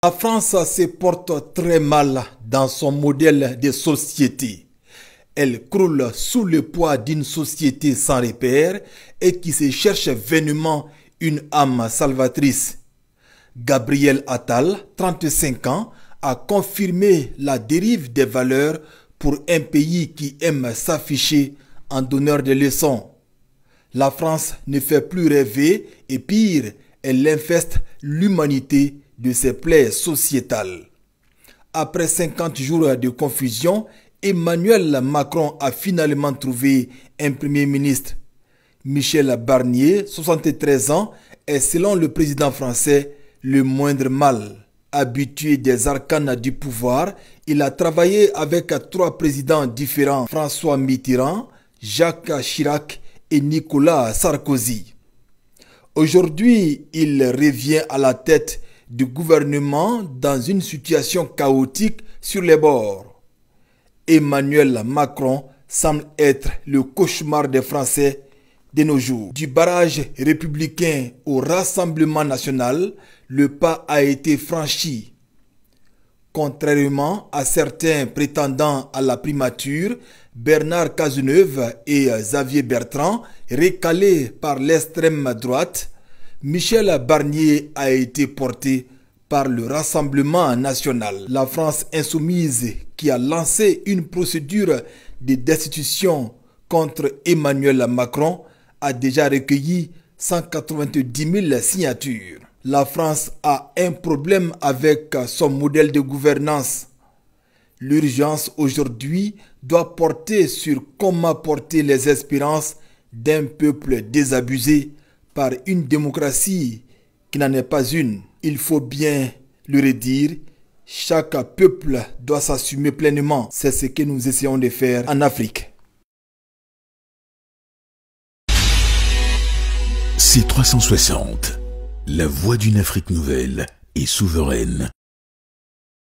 La France se porte très mal dans son modèle de société. Elle croule sous le poids d'une société sans repère et qui se cherche vainement une âme salvatrice. Gabriel Attal, 35 ans, a confirmé la dérive des valeurs pour un pays qui aime s'afficher en donneur de leçons. La France ne fait plus rêver et pire, elle infeste l'humanité de ses plaies sociétales. Après 50 jours de confusion, Emmanuel Macron a finalement trouvé un premier ministre. Michel Barnier, 73 ans, est selon le président français le moindre mal. Habitué des arcanes du pouvoir, il a travaillé avec 3 présidents différents, François Mitterrand, Jacques Chirac et Nicolas Sarkozy. Aujourd'hui, il revient à la tête du gouvernement dans une situation chaotique sur les bords. Emmanuel Macron semble être le cauchemar des Français de nos jours. Du barrage républicain au Rassemblement national, le pas a été franchi. Contrairement à certains prétendants à la primature, Bernard Cazeneuve et Xavier Bertrand, recalés par l'extrême droite, Michel Barnier a été porté par le Rassemblement national. La France insoumise, qui a lancé une procédure de destitution contre Emmanuel Macron, a déjà recueilli 190 000 signatures. La France a un problème avec son modèle de gouvernance. L'urgence aujourd'hui doit porter sur comment porter les espérances d'un peuple désabusé par une démocratie qui n'en est pas une. Il faut bien le redire, chaque peuple doit s'assumer pleinement. C'est ce que nous essayons de faire en Afrique. C360, la voix d'une Afrique nouvelle et souveraine.